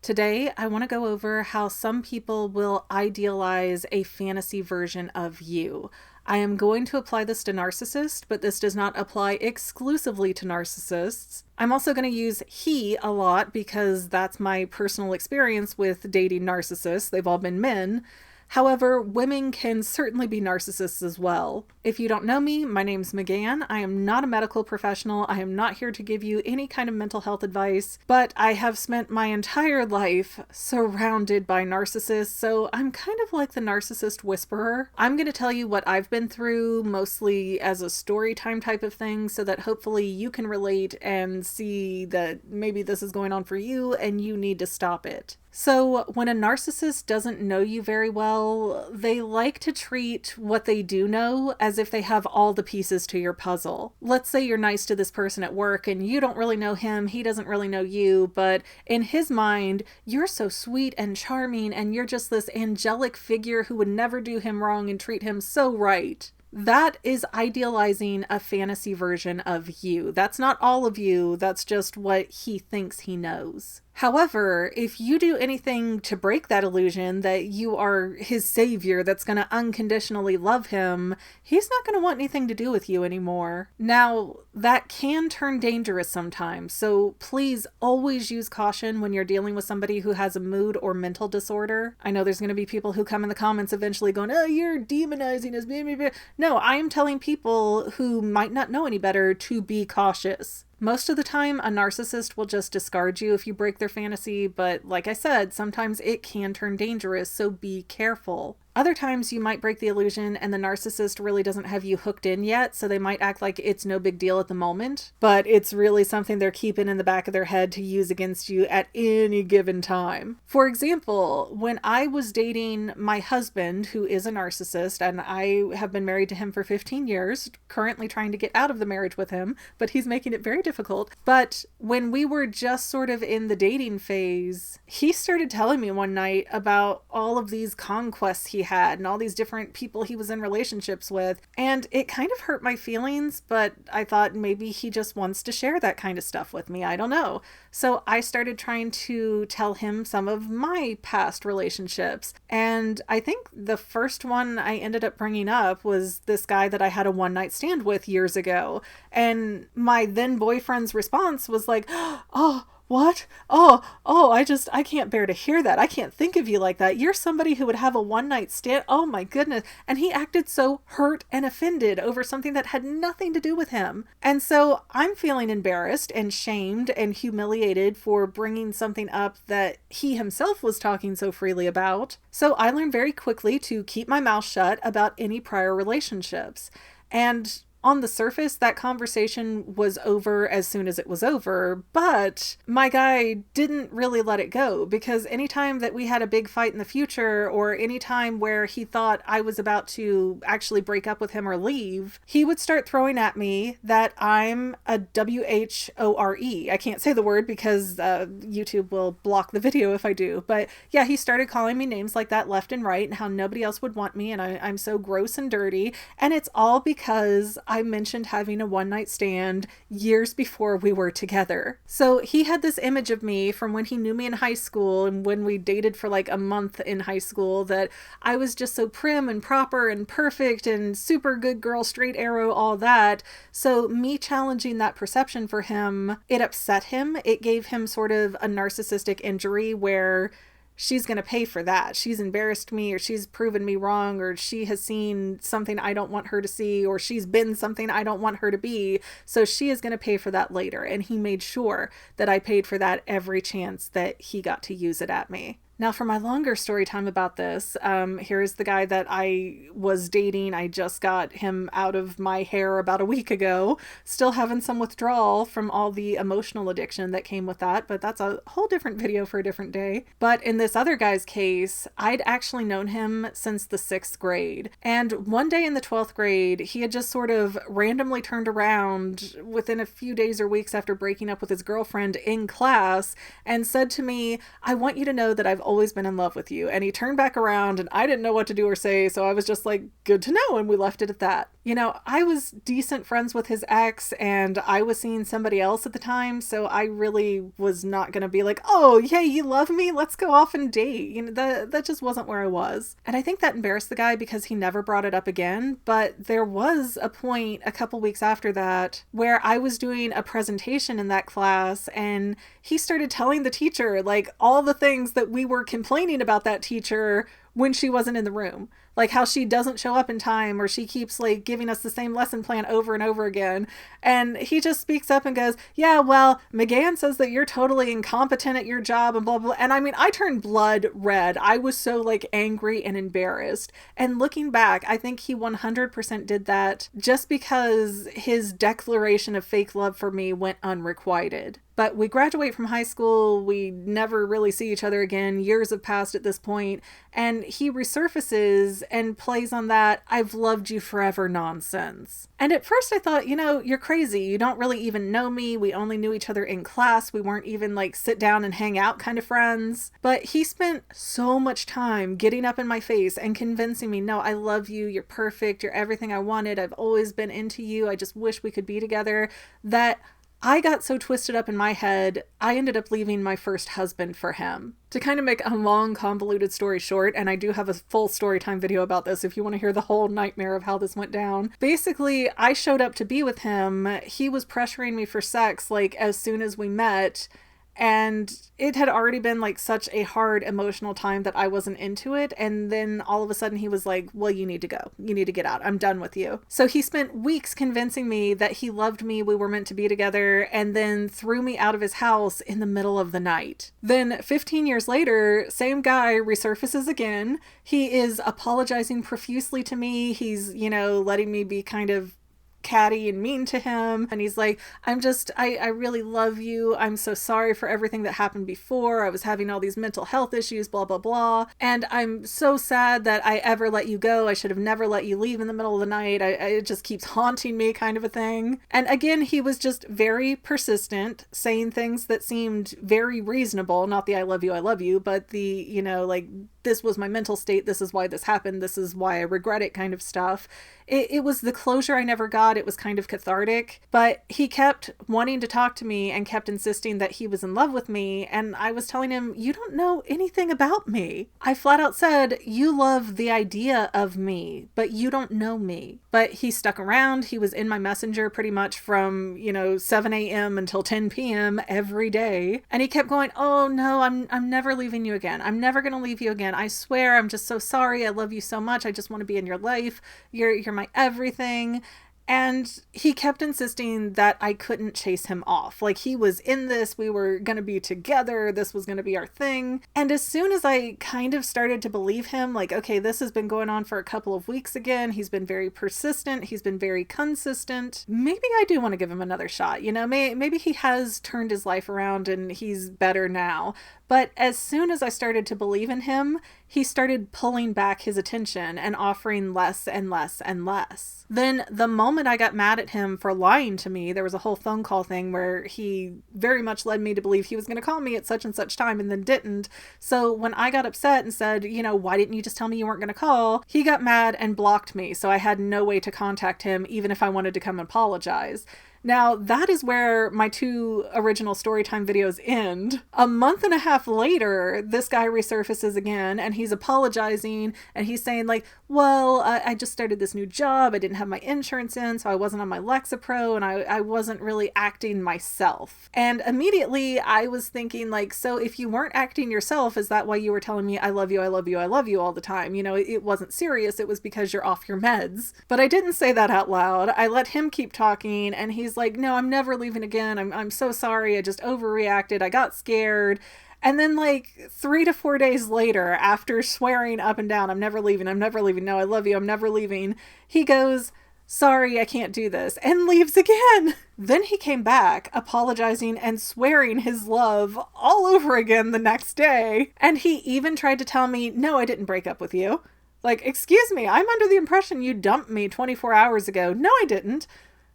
Today, I want to go over how some people will idealize a fantasy version of you. I am going to apply this to narcissists, but this does not apply exclusively to narcissists. I'm also going to use he a lot because that's my personal experience with dating narcissists. They've all been men. However, women can certainly be narcissists as well. If you don't know me, my name's McGann. I am not a medical professional. I am not here to give you any kind of mental health advice, but I have spent my entire life surrounded by narcissists, so I'm kind of like the narcissist whisperer. I'm going to tell you what I've been through, mostly as a story time type of thing, so that hopefully you can relate and see that maybe this is going on for you and you need to stop it. So, when a narcissist doesn't know you very well, they like to treat what they do know as if they have all the pieces to your puzzle. Let's say you're nice to this person at work and you don't really know him, he doesn't really know you, but in his mind, you're so sweet and charming and you're just this angelic figure who would never do him wrong and treat him so right. That is idealizing a fantasy version of you. That's not all of you, that's just what he thinks he knows. However, if you do anything to break that illusion that you are his savior that's going to unconditionally love him, he's not going to want anything to do with you anymore. Now, that can turn dangerous sometimes, so please always use caution when you're dealing with somebody who has a mood or mental disorder. I know there's going to be people who come in the comments eventually going, oh, you're demonizing us. Blah, blah, blah. No, I am telling people who might not know any better to be cautious. Most of the time, a narcissist will just discard you if you break their fantasy, but like I said, sometimes it can turn dangerous, so be careful. Other times you might break the illusion and the narcissist really doesn't have you hooked in yet, so they might act like it's no big deal at the moment, but it's really something they're keeping in the back of their head to use against you at any given time. For example, when I was dating my husband, who is a narcissist, and I have been married to him for 15 years, currently trying to get out of the marriage with him, but he's making it very difficult. But when we were just sort of in the dating phase, he started telling me one night about all of these conquests he had and all these different people he was in relationships with, and it kind of hurt my feelings, but I thought maybe he just wants to share that kind of stuff with me. I don't know. So I started trying to tell him some of my past relationships, and I think the first one I ended up bringing up was this guy that I had a one-night stand with years ago, and my then boyfriend's response was like, oh, what? I can't bear to hear that. I can't think of you like that. You're somebody who would have a one-night stand. Oh my goodness. And he acted so hurt and offended over something that had nothing to do with him. And so I'm feeling embarrassed and shamed and humiliated for bringing something up that he himself was talking so freely about. So I learned very quickly to keep my mouth shut about any prior relationships. And on the surface, that conversation was over as soon as it was over, but my guy didn't really let it go, because anytime that we had a big fight in the future, or any time where he thought I was about to actually break up with him or leave, he would start throwing at me that I'm a WHORE. I can't say the word because YouTube will block the video if I do, but yeah, he started calling me names like that left and right, and how nobody else would want me, and I'm so gross and dirty, and it's all because I mentioned having a one-night stand years before we were together. So he had this image of me from when he knew me in high school and when we dated for like a month in high school, that I was just so prim and proper and perfect and super good girl, straight arrow, all that. So me challenging that perception for him, it upset him. It gave him sort of a narcissistic injury where she's going to pay for that. She's embarrassed me, or she's proven me wrong, or she has seen something I don't want her to see, or she's been something I don't want her to be. So she is going to pay for that later. And he made sure that I paid for that every chance that he got to use it at me. Now, for my longer story time about this, here's the guy that I was dating. I just got him out of my hair about a week ago. Still having some withdrawal from all the emotional addiction that came with that, but that's a whole different video for a different day. But in this other guy's case, I'd actually known him since the 6th grade. And one day in the 12th grade, he had just sort of randomly turned around within a few days or weeks after breaking up with his girlfriend in class and said to me, I want you to know that I've always been in love with you. And he turned back around and I didn't know what to do or say. So I was just like, good to know. And we left it at that. You know, I was decent friends with his ex and I was seeing somebody else at the time. So I really was not going to be like, oh, yeah, you love me. Let's go off and date. You know, that just wasn't where I was. And I think that embarrassed the guy because he never brought it up again. But there was a point a couple weeks after that where I was doing a presentation in that class and he started telling the teacher like all the things that we were complaining about that teacher when she wasn't in the room. Like how she doesn't show up in time or she keeps like giving us the same lesson plan over and over again. And he just speaks up and goes, yeah, well, McGann says that you're totally incompetent at your job and blah, blah. And I mean, I turned blood red. I was so like angry and embarrassed. And looking back, I think he 100% did that just because his declaration of fake love for me went unrequited. But we graduate from high school, we never really see each other again, years have passed at this point, and he resurfaces and plays on that I've loved you forever nonsense. And at first I thought, you know, you're crazy, you don't really even know me, we only knew each other in class, we weren't even like sit down and hang out kind of friends. But he spent so much time getting up in my face and convincing me, no, I love you, you're perfect, you're everything I wanted, I've always been into you, I just wish we could be together, that I got so twisted up in my head, I ended up leaving my first husband for him. To kind of make a long, convoluted story short, and I do have a full Storytime video about this if you want to hear the whole nightmare of how this went down. Basically, I showed up to be with him. He was pressuring me for sex, like, as soon as we met. And it had already been like such a hard emotional time that I wasn't into it. And then all of a sudden he was like, well, you need to go. You need to get out. I'm done with you. So he spent weeks convincing me that he loved me. We were meant to be together, and then threw me out of his house in the middle of the night. Then 15 years later, same guy resurfaces again. He is apologizing profusely to me. He's, you know, letting me be kind of catty and mean to him, and he's like, I really love you, I'm so sorry for everything that happened before, I was having all these mental health issues, blah blah blah, and I'm so sad that I ever let you go, I should have never let you leave in the middle of the night, it just keeps haunting me, kind of a thing. And again, he was just very persistent, saying things that seemed very reasonable, not the I love you, but the, you know, like, this was my mental state, this is why this happened, this is why I regret it kind of stuff. It was the closure I never got. It was kind of cathartic, but he kept wanting to talk to me and kept insisting that he was in love with me. And I was telling him, you don't know anything about me. I flat out said, you love the idea of me, but you don't know me. But he stuck around. He was in my messenger pretty much from, 7 a.m. until 10 p.m. every day. And he kept going, oh no, I'm never leaving you again. I'm never going to leave you again. I swear, I'm just so sorry. I love you so much. I just want to be in your life. You're my everything. And he kept insisting that I couldn't chase him off. Like, he was in this, we were going to be together, this was going to be our thing. And as soon as I kind of started to believe him, like, okay, this has been going on for a couple of weeks again, he's been very persistent, he's been very consistent, maybe I do want to give him another shot. Maybe he has turned his life around and he's better now. But as soon as I started to believe in him, he started pulling back his attention and offering less and less and less. Then the moment I got mad at him for lying to me, there was a whole phone call thing where he very much led me to believe he was going to call me at such and such time and then didn't. So when I got upset and said, why didn't you just tell me you weren't going to call? He got mad and blocked me. So I had no way to contact him, even if I wanted to come and apologize. Now, that is where my 2 original Storytime videos end. A month and a half later, this guy resurfaces again, and he's apologizing, and he's saying, like, well, I just started this new job, I didn't have my insurance in, so I wasn't on my Lexapro, and I wasn't really acting myself. And immediately, I was thinking, like, so if you weren't acting yourself, is that why you were telling me, I love you, I love you, I love you all the time? It wasn't serious, it was because you're off your meds. But I didn't say that out loud. I let him keep talking, and he's like, no, I'm never leaving again. I'm so sorry. I just overreacted. I got scared. And then like 3 to 4 days later, after swearing up and down, I'm never leaving. No, I love you. I'm never leaving. He goes, sorry, I can't do this, and leaves again. Then he came back, apologizing and swearing his love all over again the next day. And he even tried to tell me, no, I didn't break up with you. Like, excuse me, I'm under the impression you dumped me 24 hours ago. No, I didn't.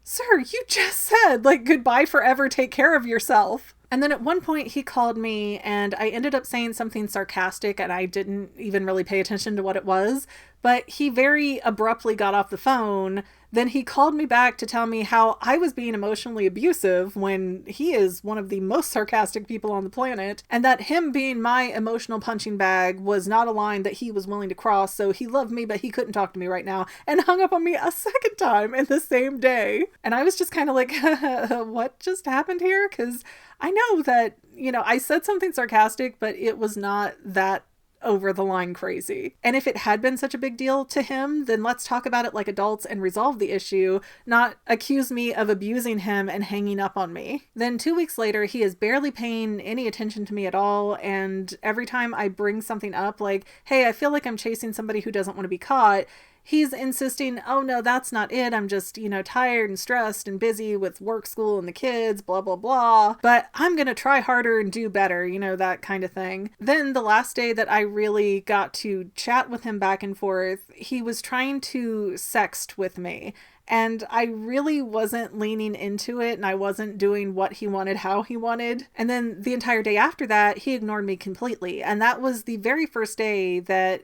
Sir, you just said, like, goodbye forever, take care of yourself. And then at one point he called me and I ended up saying something sarcastic and I didn't even really pay attention to what it was. But he very abruptly got off the phone. Then he called me back to tell me how I was being emotionally abusive when he is one of the most sarcastic people on the planet, and that him being my emotional punching bag was not a line that he was willing to cross, so he loved me but he couldn't talk to me right now, and hung up on me a second time in the same day. And I was just kind of like, what just happened here? Because I know that, I said something sarcastic, but it was not that over the line crazy. And if it had been such a big deal to him, then let's talk about it like adults and resolve the issue, not accuse me of abusing him and hanging up on me. Then 2 weeks later, he is barely paying any attention to me at all. And every time I bring something up, like, hey, I feel like I'm chasing somebody who doesn't want to be caught, he's insisting, oh no, that's not it. I'm just, tired and stressed and busy with work, school, and the kids, blah, blah, blah. But I'm going to try harder and do better, that kind of thing. Then the last day that I really got to chat with him back and forth, he was trying to sext with me. And I really wasn't leaning into it and I wasn't doing what he wanted, how he wanted. And then the entire day after that, he ignored me completely. And that was the very first day that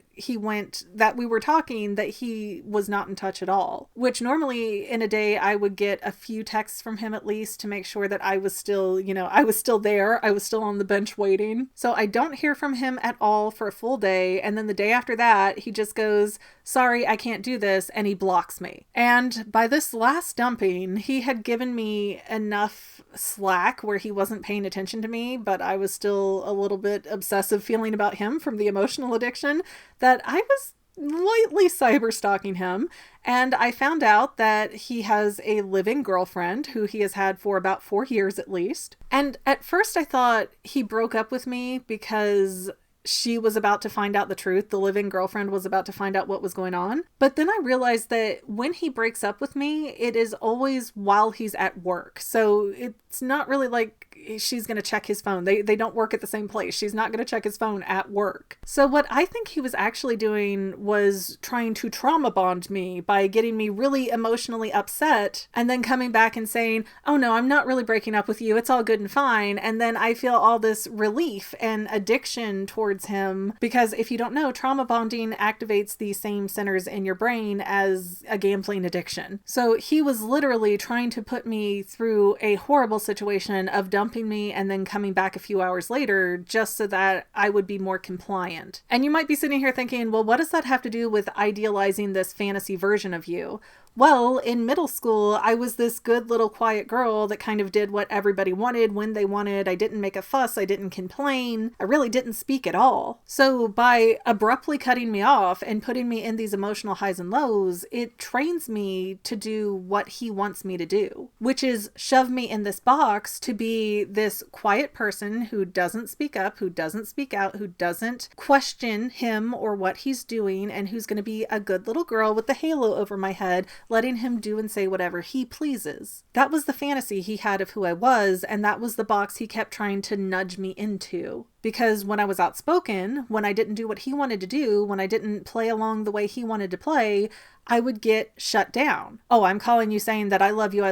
we were talking, that he was not in touch at all. Which normally in a day I would get a few texts from him at least to make sure that I was still, I was still there. I was still on the bench waiting. So I don't hear from him at all for a full day. And then the day after that, he just goes, sorry, I can't do this. And he blocks me. And by this last dumping, he had given me enough slack where he wasn't paying attention to me, but I was still a little bit obsessive feeling about him from the emotional addiction, that I was lightly cyber stalking him. And I found out that he has a living girlfriend who he has had for about 4 years at least. And at first I thought he broke up with me because she was about to find out the truth. The living girlfriend was about to find out what was going on. But then I realized that when he breaks up with me, it is always while he's at work. So it's not really like she's going to check his phone. They don't work at the same place. She's not going to check his phone at work. So what I think he was actually doing was trying to trauma bond me by getting me really emotionally upset and then coming back and saying, oh no, I'm not really breaking up with you. It's all good and fine. And then I feel all this relief and addiction towards him, because if you don't know, trauma bonding activates the same centers in your brain as a gambling addiction. So he was literally trying to put me through a horrible situation of dumping me and then coming back a few hours later just so that I would be more compliant. And you might be sitting here thinking, well, what does that have to do with idealizing this fantasy version of you? Well, in middle school, I was this good little quiet girl that kind of did what everybody wanted when they wanted. I didn't make a fuss. I didn't complain. I really didn't speak at all. So by abruptly cutting me off and putting me in these emotional highs and lows, it trains me to do what he wants me to do, which is shove me in this box to be this quiet person who doesn't speak up, who doesn't speak out, who doesn't question him or what he's doing, and who's going to be a good little girl with the halo over my head, letting him do and say whatever he pleases. That was the fantasy he had of who I was, and that was the box he kept trying to nudge me into. Because when I was outspoken, when I didn't do what he wanted to do, when I didn't play along the way he wanted to play, I would get shut down. Oh, I'm calling you saying that I love you,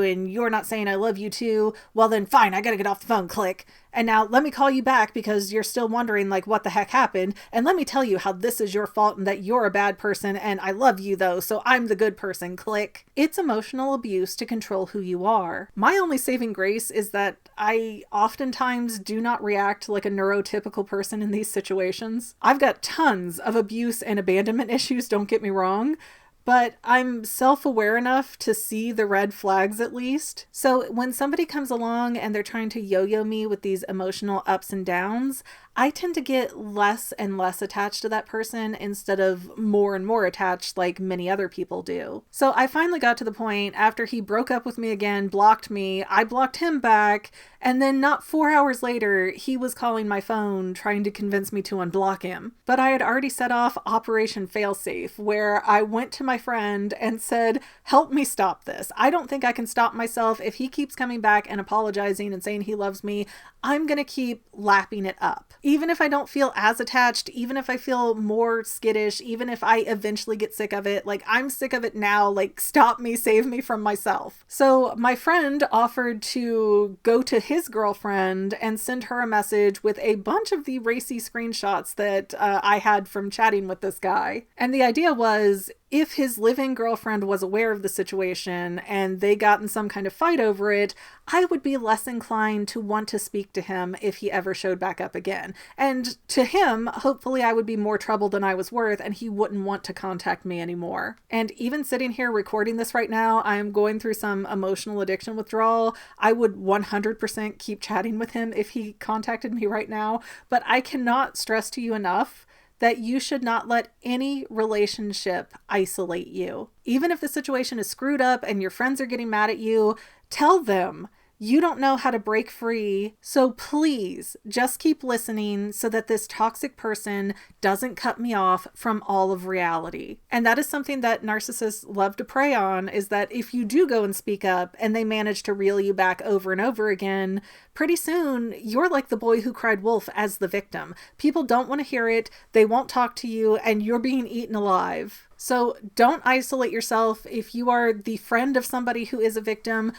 and you're not saying I love you too. Well then fine, I gotta get off the phone, click. And now let me call you back because you're still wondering like what the heck happened. And let me tell you how this is your fault and that you're a bad person and I love you though, so I'm the good person, click. It's emotional abuse to control who you are. My only saving grace is that I oftentimes do not react like a neurotypical person in these situations. I've got tons of abuse and abandonment issues, don't get me wrong, but I'm self-aware enough to see the red flags at least. So when somebody comes along and they're trying to yo-yo me with these emotional ups and downs, I tend to get less and less attached to that person instead of more and more attached like many other people do. So I finally got to the point after he broke up with me again, blocked me, I blocked him back, and then not 4 hours later, he was calling my phone trying to convince me to unblock him. But I had already set off Operation Failsafe, where I went to my friend and said, help me stop this. I don't think I can stop myself. If he keeps coming back and apologizing and saying he loves me, I'm going to keep lapping it up. Even if I don't feel as attached, even if I feel more skittish, even if I eventually get sick of it, like I'm sick of it now, like stop me, save me from myself. So my friend offered to go to his girlfriend and send her a message with a bunch of the racy screenshots that I had from chatting with this guy. And the idea was, if his living girlfriend was aware of the situation and they got in some kind of fight over it, I would be less inclined to want to speak to him if he ever showed back up again. And to him, hopefully I would be more trouble than I was worth and he wouldn't want to contact me anymore. And even sitting here recording this right now, I am going through some emotional addiction withdrawal. I would 100% keep chatting with him if he contacted me right now, but I cannot stress to you enough that you should not let any relationship isolate you. Even if the situation is screwed up and your friends are getting mad at you, tell them you don't know how to break free. So please just keep listening so that this toxic person doesn't cut me off from all of reality. And that is something that narcissists love to prey on, is that if you do go and speak up and they manage to reel you back over and over again, pretty soon you're like the boy who cried wolf as the victim. People don't want to hear it. They won't talk to you and you're being eaten alive. So don't isolate yourself. If you are the friend of somebody who is a victim,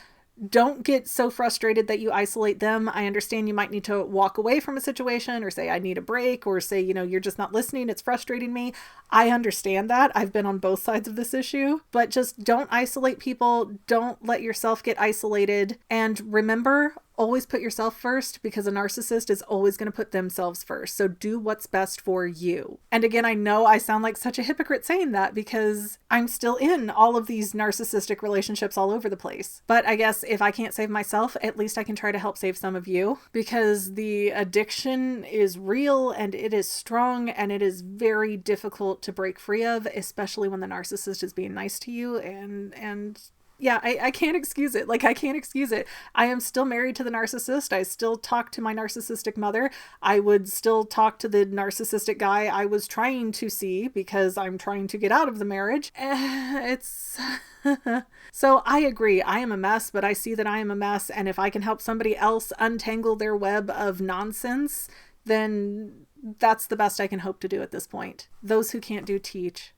don't get so frustrated that you isolate them. I understand you might need to walk away from a situation or say, I need a break, or say, you're just not listening. It's frustrating me. I understand that. I've been on both sides of this issue, but just don't isolate people. Don't let yourself get isolated. And remember, always put yourself first, because a narcissist is always going to put themselves first. So do what's best for you. And again, I know I sound like such a hypocrite saying that because I'm still in all of these narcissistic relationships all over the place. But I guess if I can't save myself, at least I can try to help save some of you, because the addiction is real and it is strong and it is very difficult to break free of, especially when the narcissist is being nice to you. And yeah, I can't excuse it. I can't excuse it. I am still married to the narcissist. I still talk to my narcissistic mother. I would still talk to the narcissistic guy I was trying to see because I'm trying to get out of the marriage. It's... So I agree. I am a mess, but I see that I am a mess. And if I can help somebody else untangle their web of nonsense, then that's the best I can hope to do at this point. Those who can't do, teach.